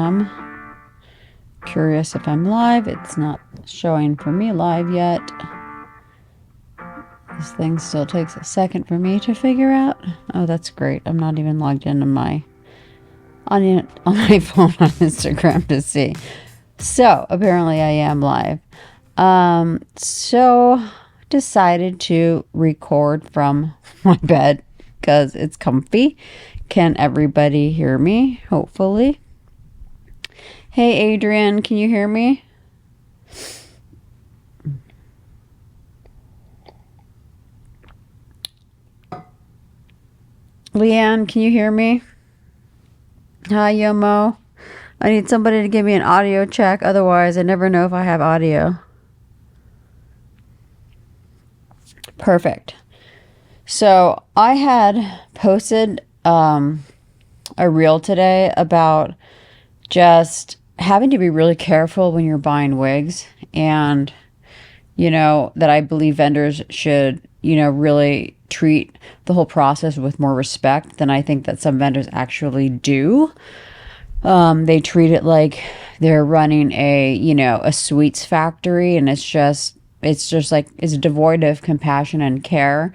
am. Curious if I'm live. It's not showing for me live yet. This thing still takes a second for me to figure out. Oh, that's great. I'm not even logged into my on my phone on Instagram to see. So apparently I am live. So decided to record from my bed because it's comfy. Can everybody hear me? Hopefully. Hey Adrian, can you hear me? Leanne, can you hear me? Hi Yomo. I need somebody to give me an audio check, otherwise I never know if I have audio. Perfect. So I had posted a reel today about just having to be really careful when you're buying wigs, and that I believe vendors should really treat the whole process with more respect than I think that some vendors actually do. They treat it like they're running a sweets factory, and it's just like it's devoid of compassion and care.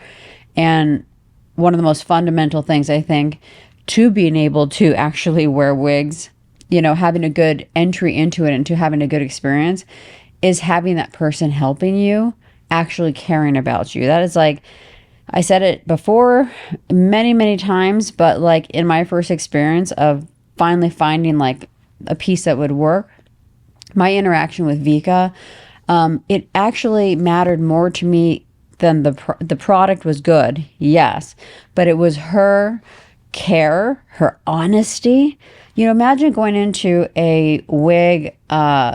And one of the most fundamental things I think to being able to actually wear wigs, having a good entry into it and to having a good experience, is having that person helping you actually caring about you. That is, like, I said it before many, many times, but like in my first experience of finally finding like a piece that would work, my interaction with Vika, it actually mattered more to me than the product was good, yes, but it was her care, her honesty. Imagine going into a wig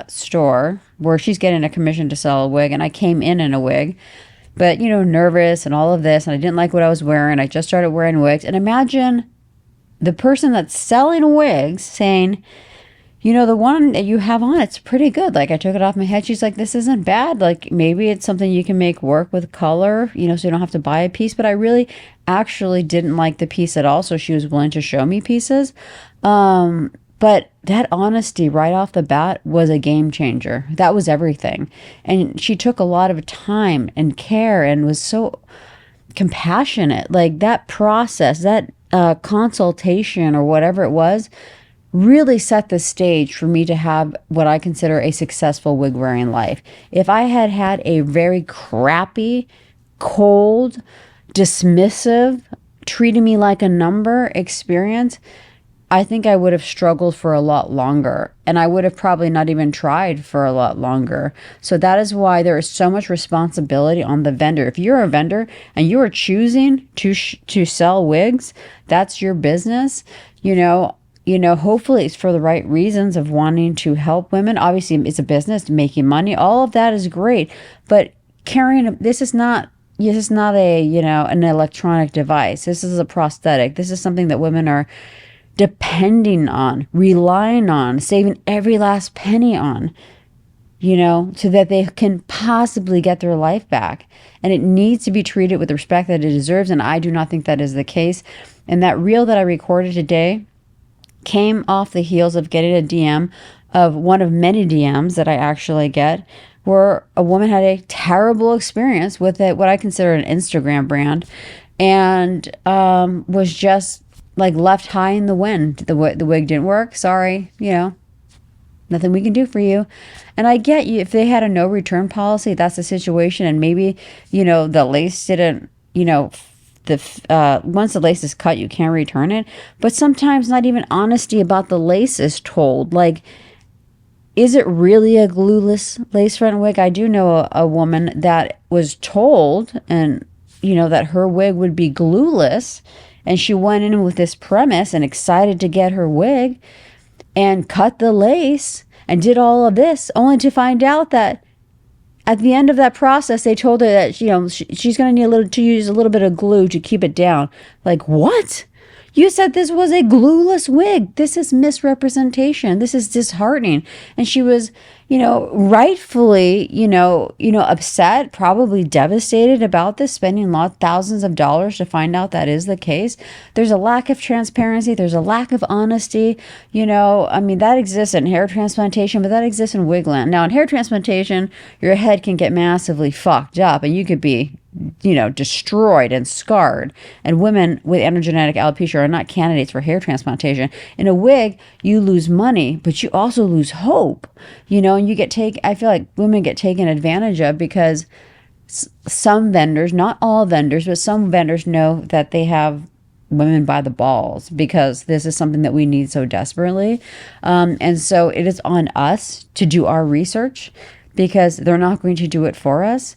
store where she's getting a commission to sell a wig, and I came in a wig, but nervous and all of this, and I didn't like what I was wearing. I just started wearing wigs, and imagine the person that's selling wigs saying, the one that you have on, it's pretty good. Like, I took it off my head. She's like, this isn't bad. Like, maybe it's something you can make work with color, so you don't have to buy a piece. But I really actually didn't like the piece at all. So she was willing to show me pieces. But that honesty right off the bat was a game changer. That was everything. And she took a lot of time and care and was so compassionate. Like, that process, that consultation or whatever it was, really set the stage for me to have what I consider a successful wig wearing life. If I had had a very crappy, cold, dismissive, treating me like a number experience, I think I would have struggled for a lot longer, and I would have probably not even tried for a lot longer. So that is why there is so much responsibility on the vendor. If you're a vendor and you are choosing to sell wigs, that's your business. Hopefully it's for the right reasons of wanting to help women. Obviously, it's a business, making money. All of that is great, but this is not an electronic device. This is a prosthetic. This is something that women are depending on, relying on, saving every last penny on, so that they can possibly get their life back. And it needs to be treated with the respect that it deserves. And I do not think that is the case. And that reel that I recorded today came off the heels of getting a DM of one of many DMs that I actually get, where a woman had a terrible experience with what I consider an Instagram brand, and was just like left high in the wind. The wig didn't work. Sorry, nothing we can do for you. And I get you, if they had a no return policy, that's the situation. And maybe, the lace didn't, once the lace is cut, you can't return it. But sometimes not even honesty about the lace is told. Like, is it really a glueless lace front wig? I do know a woman that was told, and that her wig would be glueless, and she went in with this premise and excited to get her wig and cut the lace and did all of this, only to find out that at the end of that process, they told her that she's going to need to use a little bit of glue to keep it down. Like, what? You said this was a glueless wig. This is misrepresentation. This is disheartening. And she was, rightfully, upset, probably devastated about this, spending thousands of dollars to find out that is the case. There's a lack of transparency. There's a lack of honesty. That exists in hair transplantation, but that exists in wigland. Now, in hair transplantation, your head can get massively fucked up and you could be destroyed and scarred. And women with androgenetic alopecia are not candidates for hair transplantation. In a wig, you lose money, but you also lose hope, and I feel like women get taken advantage of because some vendors, not all vendors, but some vendors know that they have women by the balls because this is something that we need so desperately. And so it is on us to do our research because they're not going to do it for us.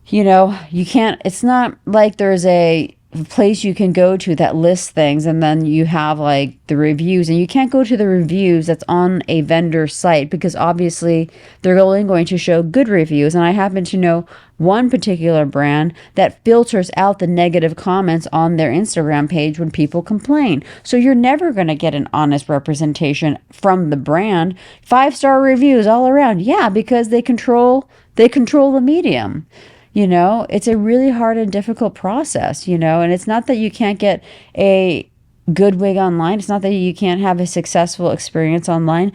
You can't, it's not like there's a place you can go to that lists things and then you have like the reviews, and you can't go to the reviews that's on a vendor site because obviously they're only going to show good reviews. And I happen to know one particular brand that filters out the negative comments on their Instagram page when people complain. So you're never going to get an honest representation from the brand. 5-star reviews all around. Yeah, because they control the medium. It's a really hard and difficult process, and it's not that you can't get a good wig online. It's not that you can't have a successful experience online.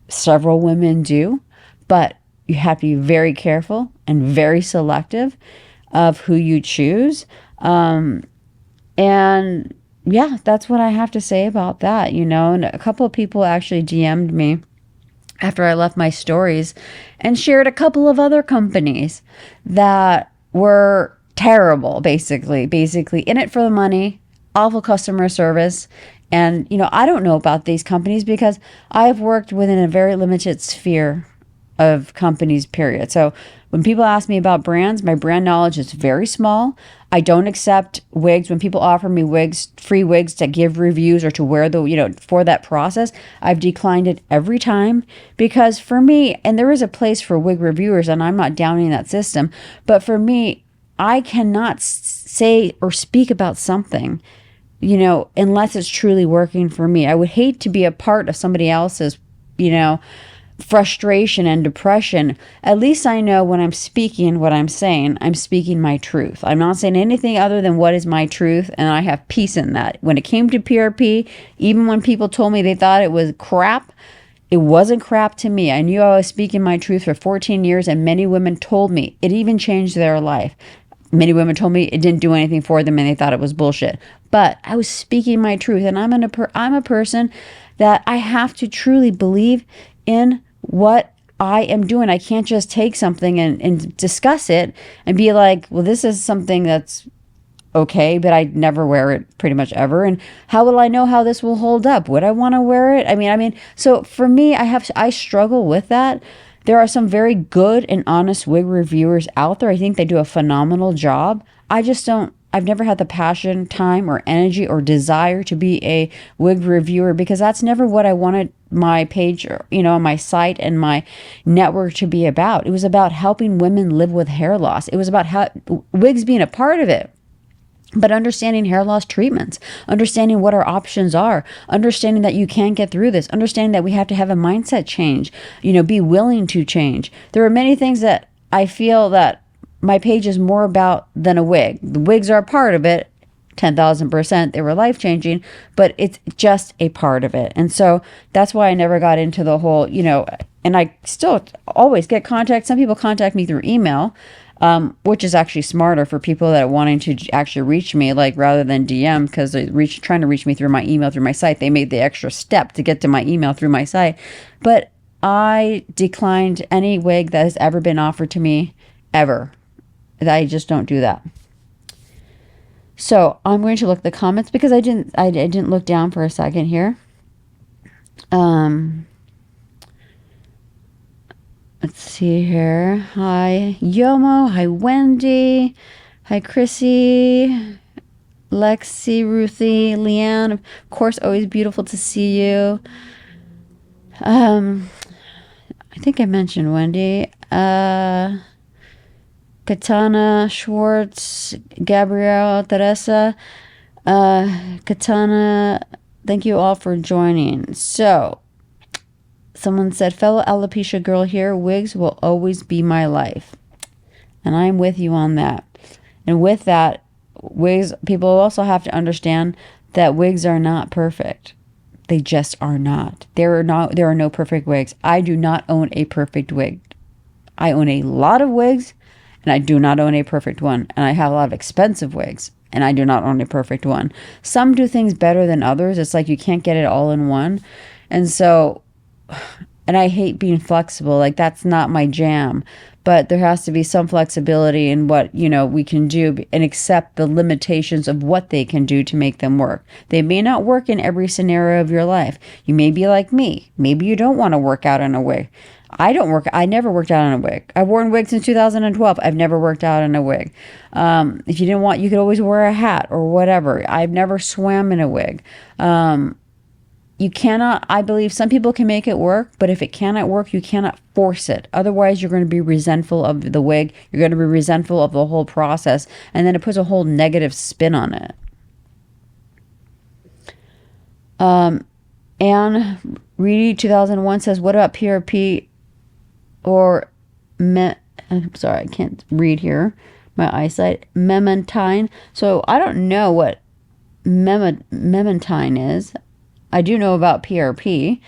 Several women do, but you have to be very careful and very selective of who you choose. And yeah, that's what I have to say about that, and a couple of people actually DM'd me after I left my stories and shared a couple of other companies that were terrible, basically in it for the money, awful customer service. And, I don't know about these companies because I've worked within a very limited sphere of companies, period. So when people ask me about brands, my brand knowledge is very small. I don't accept wigs. When people offer me wigs, free wigs to give reviews or to wear for that process, I've declined it every time because for me, and there is a place for wig reviewers and I'm not downing that system, but for me, I cannot say or speak about something, unless it's truly working for me. I would hate to be a part of somebody else's, frustration and depression. At least I know when I'm speaking what I'm saying, I'm speaking my truth. I'm not saying anything other than what is my truth, and I have peace in that. When it came to PRP, even when people told me they thought it was crap, it wasn't crap to me. I knew I was speaking my truth for 14 years, and many women told me it even changed their life. Many women told me it didn't do anything for them and they thought it was bullshit. But I was speaking my truth, and I'm a person that I have to truly believe in what I am doing. I can't just take something and discuss it and be like, well, this is something that's okay, but I'd never wear it pretty much ever. And how will I know how this will hold up? Would I want to wear it? I mean, so for me, I struggle with that. There are some very good and honest wig reviewers out there. I think they do a phenomenal job. I've never had the passion, time, or energy or desire to be a wig reviewer because that's never what I wanted my page, my site and my network to be about. It was about helping women live with hair loss. It was about wigs being a part of it. But understanding hair loss treatments, understanding what our options are, understanding that you can't get through this, understanding that we have to have a mindset change, be willing to change. There are many things that I feel that my page is more about than a wig. The wigs are a part of it, 10,000%. They were life-changing, but it's just a part of it. And so that's why I never got into the whole, and I still always get contact. Some people contact me through email, which is actually smarter for people that are wanting to actually reach me, like rather than DM, because they're trying to reach me through my email, through my site. They made the extra step to get to my email through my site. But I declined any wig that has ever been offered to me, ever. I just don't do that. So I'm going to look at the comments because I didn't look down for a second here. Let's see here. Hi, Yomo. Hi, Wendy. Hi, Chrissy. Lexi, Ruthie, Leanne. Of course, always beautiful to see you. I think I mentioned Wendy. Katana, Schwartz, Gabrielle, Teresa. Katana, thank you all for joining. So, someone said, fellow alopecia girl here, wigs will always be my life. And I'm with you on that. And with that, wigs, people also have to understand that wigs are not perfect. They just are not. There are no perfect wigs. I do not own a perfect wig. I own a lot of wigs, and I do not own a perfect one. And I have a lot of expensive wigs, and I do not own a perfect one. Some do things better than others. It's like you can't get it all in one. And so, and I hate being flexible. Like, that's not my jam. But there has to be some flexibility in what, we can do and accept the limitations of what they can do to make them work. They may not work in every scenario of your life. You may be like me. Maybe you don't want to work out in a wig. I never worked out in a wig. I've worn wigs since 2012. I've never worked out in a wig. If you didn't want, you could always wear a hat or whatever. I've never swam in a wig. You cannot, I believe some people can make it work, but if it cannot work, you cannot force it. Otherwise, you're going to be resentful of the wig. You're going to be resentful of the whole process. And then it puts a whole negative spin on it. Anne Reedy 2001 says, what about PRP or I'm sorry, I can't read here. My eyesight. Memantine. So I don't know what memantine is. I do know about PRP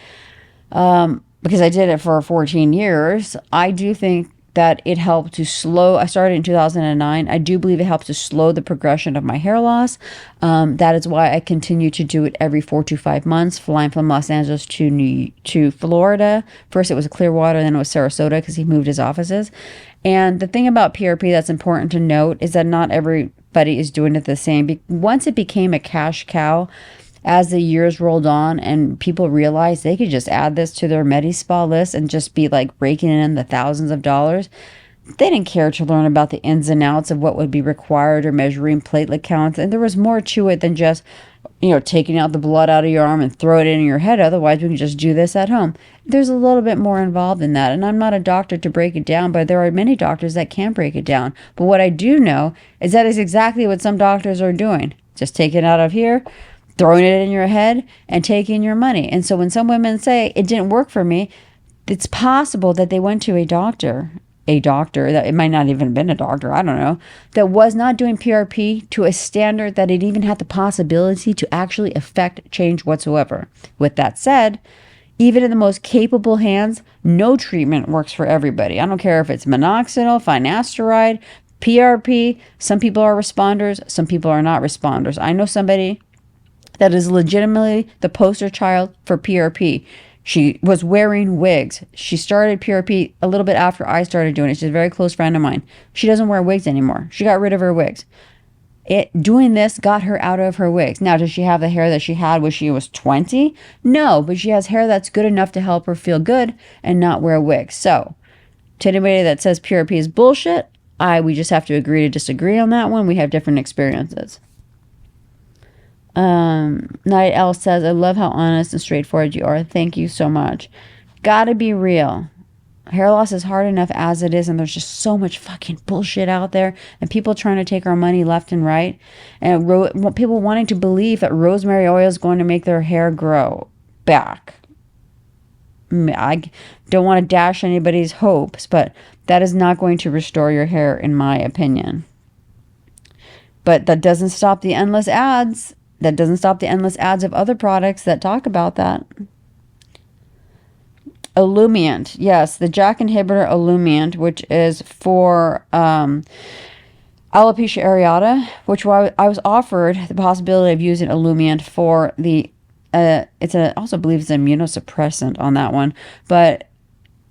because I did it for 14 years. I do think that it helped to slow. I started in 2009. I do believe it helps to slow the progression of my hair loss. That is why I continue to do it every 4 to 5 months, flying from Los Angeles to Florida. First it was Clearwater, then it was Sarasota because he moved his offices. And the thing about PRP that's important to note is that not everybody is doing it the same. Once it became a cash cow, as the years rolled on and people realized they could just add this to their Medi-Spa list and just be like raking in the thousands of dollars, they didn't care to learn about the ins and outs of what would be required or measuring platelet counts. And there was more to it than just, taking out the blood out of your arm and throw it in your head. Otherwise, we can just do this at home. There's a little bit more involved in that. And I'm not a doctor to break it down, but there are many doctors that can break it down. But what I do know is that is exactly what some doctors are doing. Just take it out of here, throwing it in your head and taking your money. And so when some women say it didn't work for me, it's possible that they went to a doctor that it might not even have been a doctor, I don't know, that was not doing PRP to a standard that it even had the possibility to actually affect change whatsoever. With that said, even in the most capable hands, no treatment works for everybody. I don't care if it's minoxidil, finasteride, PRP. Some people are responders, some people are not responders. I know somebody that is legitimately the poster child for PRP. She was wearing wigs. She started PRP a little bit after I started doing it. She's a very close friend of mine. She doesn't wear wigs anymore. She got rid of her wigs. Doing this got her out of her wigs. Now, does she have the hair that she had when she was 20? No, but she has hair that's good enough to help her feel good and not wear wigs. So, to anybody that says PRP is bullshit, we just have to agree to disagree on that one. We have different experiences. Night Owl says, I love how honest and straightforward you are. Thank you so much. Gotta be real. Hair loss is hard enough as it is, and there's just so much fucking bullshit out there, and people trying to take our money left and right, and people wanting to believe that rosemary oil is going to make their hair grow back. I don't want to dash anybody's hopes, but that is not going to restore your hair, in my opinion. But that doesn't stop the endless ads. That doesn't stop the endless ads of other products that talk about that. Olumiant. Yes, the JAK inhibitor Olumiant, which is for alopecia areata, which I was offered the possibility of using Olumiant for the, also believe it's an immunosuppressant on that one, but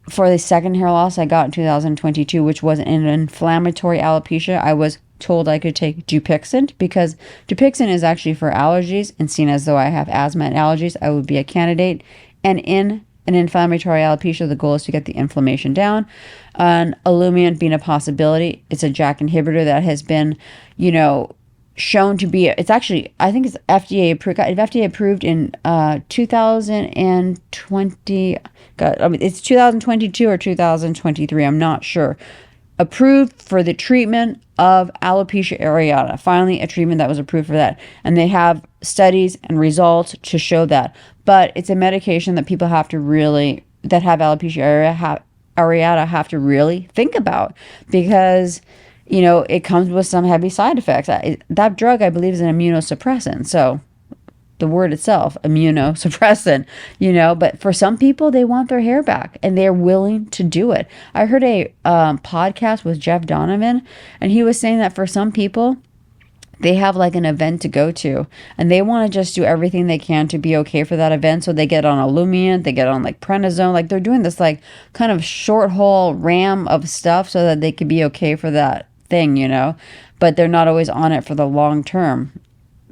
for the second hair loss I got in 2022, which was an inflammatory alopecia, I was told I could take Dupixent because Dupixent is actually for allergies, and seen as though I have asthma and allergies, I would be a candidate. And in an inflammatory alopecia, the goal is to get the inflammation down. And Olumiant being a possibility, it's a JAK inhibitor that has been, shown to be, it's actually, I think it's FDA approved. Got FDA approved in 2020. It's 2022 or 2023. I'm not sure. approved for the treatment of alopecia areata. Finally, a treatment that was approved for that. And they have studies and results to show that. But it's a medication that people have to really, that have alopecia areata have to really think about, because, you know, it comes with some heavy side effects. That drug, I believe, is an immunosuppressant. So the word itself, immunosuppressant, you know, but for some people, they want their hair back and they're willing to do it. I heard a podcast with Jeff Donovan, and he was saying that for some people, they have like an event to go to and they want to just do everything they can to be okay for that event. So they get on Olumiant, they get on like prednisone, like they're doing this like kind of short haul ram of stuff so that they could be okay for that thing, you know, but they're not always on it for the long term.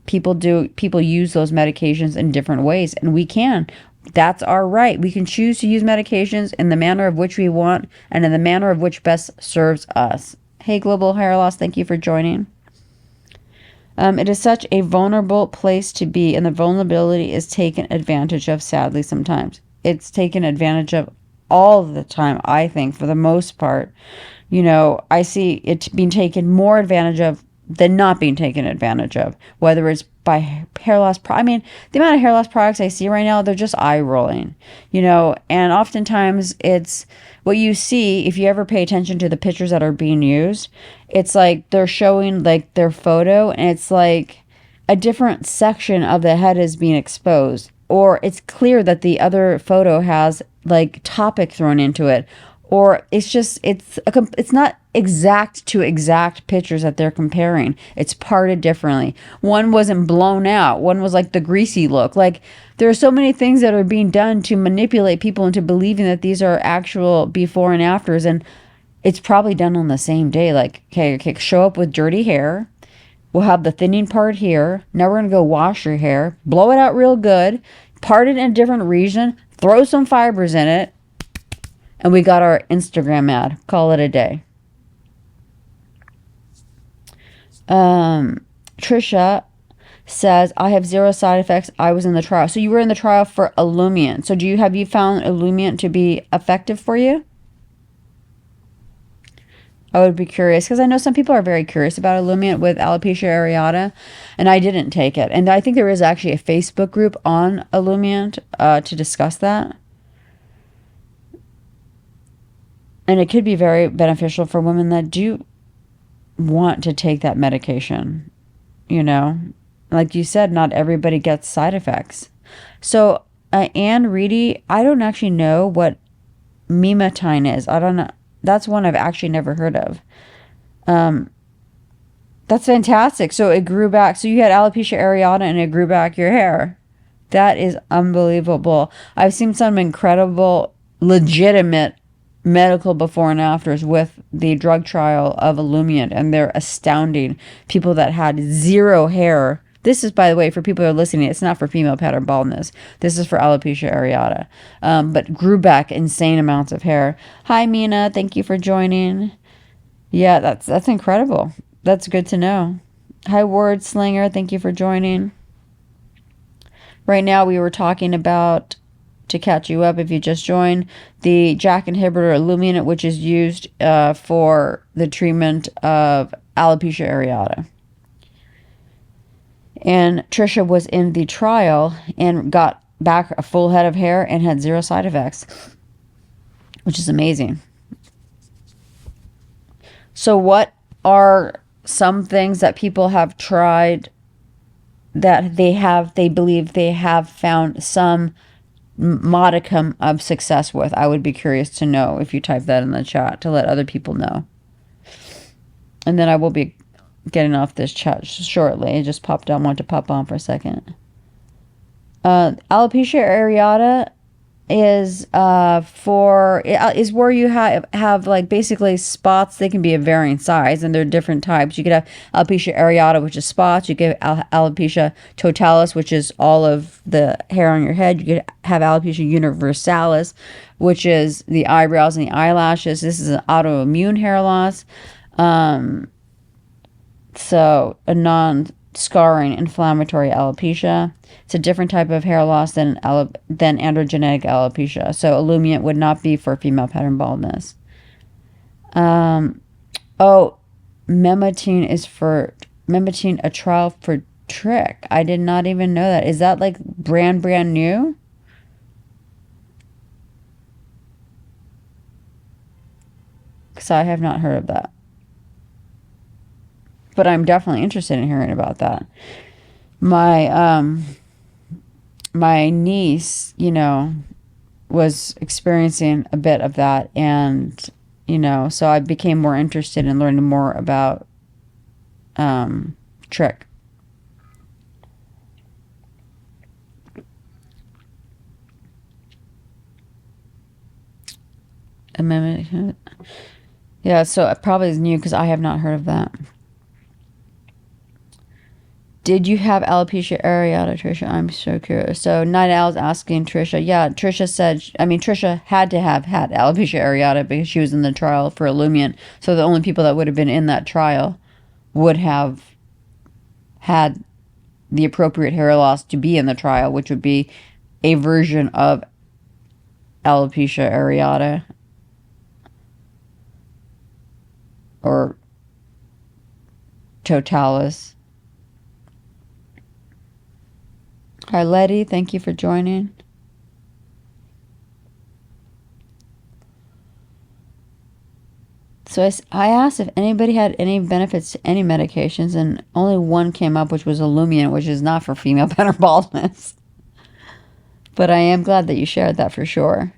People use those medications in different ways, and we can. That's our right. We can choose to use medications in the manner of which we want and in the manner of which best serves us. Hey, Global Hair Loss, thank you for joining. It is such a vulnerable place to be, and the vulnerability is taken advantage of, sadly, sometimes. It's taken advantage of all the time, I think, for the most part. You know, I see it being taken more advantage of than not being taken advantage of, whether it's by hair loss. I mean, the amount of hair loss products I see right now, they're just eye rolling, you know, and oftentimes it's what you see if you ever pay attention to the pictures that are being used. It's like they're showing like their photo and it's like a different section of the head is being exposed, or it's clear that the other photo has like topic thrown into it, or it's just, it's not exact to exact pictures that they're comparing. It's parted differently. One wasn't blown out. One was like the greasy look. Like there are so many things that are being done to manipulate people into believing that these are actual before and afters. And it's probably done on the same day. Like, okay, show up with dirty hair. We'll have the thinning part here. Now we're going to go wash your hair, blow it out real good, part it in a different region, throw some fibers in it, and we got our Instagram ad. Call it a day. Trisha says, I have 0 side effects. I was in the trial. So you were in the trial for Olumiant. So have you found Olumiant to be effective for you? I would be curious, because I know some people are very curious about Olumiant with alopecia areata, and I didn't take it. And I think there is actually a Facebook group on Olumiant to discuss that. And it could be very beneficial for women that do want to take that medication. You know, like you said, not everybody gets side effects. So Anne Reedy, I don't actually know what mematine is. I don't know. That's one I've actually never heard of. That's fantastic. So it grew back. So you had alopecia areata and it grew back your hair. That is unbelievable. I've seen some incredible, legitimate medical before and afters with the drug trial of Olumiant, and they're astounding. People that had 0 hair. This is, by the way, for people who are listening, it's not for female pattern baldness. This is for alopecia areata. But grew back insane amounts of hair. Hi, Mina. Thank you for joining. Yeah, that's incredible. That's good to know. Hi, Word Slinger. Thank you for joining. Right now, we were talking about, to catch you up if you just joined, the JAK inhibitor Olumiant, which is used for the treatment of alopecia areata. And Trisha was in the trial and got back a full head of hair and had 0 side effects, which is amazing. So what are some things that people have tried that they believe they have found some modicum of success with? I would be curious to know if you type that in the chat to let other people know. And then I will be getting off this chat shortly. It just popped on. I want to pop on for a second. Alopecia areata is where you have like basically spots. They can be of varying size, and they're different types. You could have alopecia areata, which is spots. You could have alopecia totalis, which is all of the hair on your head. You could have alopecia universalis, which is the eyebrows and the eyelashes. This is an autoimmune hair loss. So a non-scarring inflammatory alopecia. It's a different type of hair loss than androgenetic alopecia. So Olumiant would not be for female pattern baldness. Oh, Mematine, a trial for trick. I did not even know that. Is that like brand new? Because I have not heard of that. But I'm definitely interested in hearing about that. My niece, was experiencing a bit of that, and so I became more interested in learning more about trick. Amendment. Yeah, so it probably is new because I have not heard of that. Did you have alopecia areata, Trisha? I'm so curious. So Night Owl's asking Trisha. Yeah, Trisha said, Trisha had to have had alopecia areata because she was in the trial for Olumiant. So the only people that would have been in that trial would have had the appropriate hair loss to be in the trial, which would be a version of alopecia areata or totalis. Hi, Letty. Thank you for joining. So I asked if anybody had any benefits to any medications, and only one came up, which was Olumiant, which is not for female pattern baldness. But I am glad that you shared that for sure.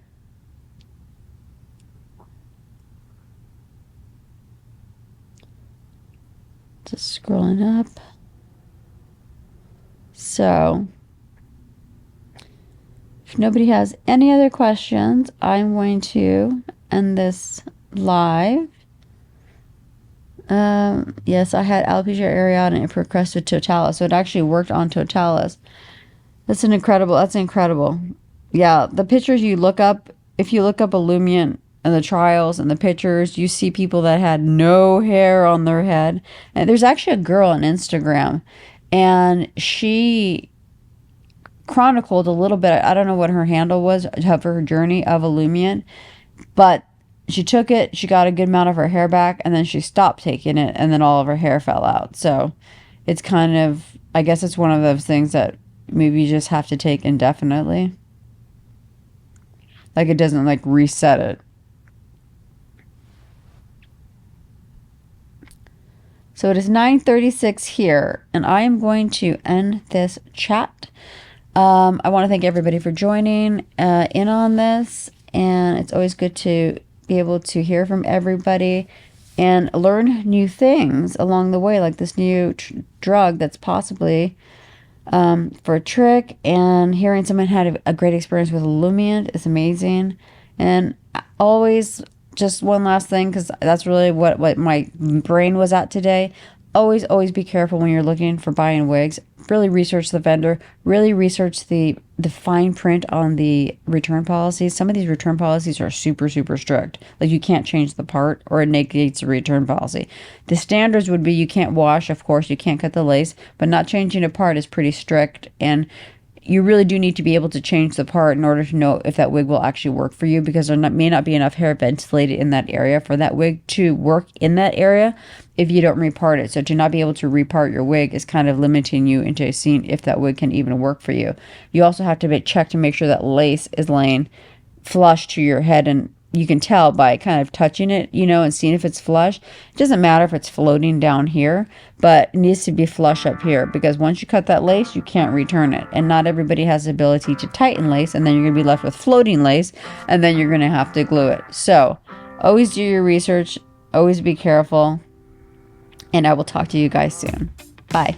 Just scrolling up. So, if nobody has any other questions, I'm going to end this live. Yes, I had alopecia areata and it progressed to totalis, so it actually worked on totalis. That's incredible. Yeah, the pictures you look up, if you look up Olumiant and the trials and the pictures, you see people that had no hair on their head. And there's actually a girl on Instagram, and she chronicled a little bit. I don't know what her handle was of her journey of Olumiant, but she took it, she got a good amount of her hair back, and then she stopped taking it, and then all of her hair fell out. So it's kind of, I guess it's one of those things that maybe you just have to take indefinitely. Like it doesn't like reset it. So it is 9:36 here, and I am going to end this chat. I want to thank everybody for joining in on this, and it's always good to be able to hear from everybody and learn new things along the way, like this new drug that's possibly for a trick, and hearing someone had a great experience with Olumiant is amazing. And always, just one last thing, because that's really what my brain was at today. Always be careful when you're looking for buying wigs. Really research the vendor. Really research the fine print on the return policies. Some of these return policies are super strict. Like you can't change the part or it negates the return policy. The standards would be you can't wash, of course, you can't cut the lace, but not changing a part is pretty strict, and you really do need to be able to change the part in order to know if that wig will actually work for you, because there may not be enough hair ventilated in that area for that wig to work in that area if you don't repart it. So to not be able to repart your wig is kind of limiting you into seeing if that wig can even work for you. You also have to check to make sure that lace is laying flush to your head, and you can tell by kind of touching it, and seeing if it's flush. It doesn't matter if it's floating down here, but it needs to be flush up here, because once you cut that lace, you can't return it. And not everybody has the ability to tighten lace, and then you're going to be left with floating lace, and then you're going to have to glue it. So always do your research, always be careful, and I will talk to you guys soon. Bye.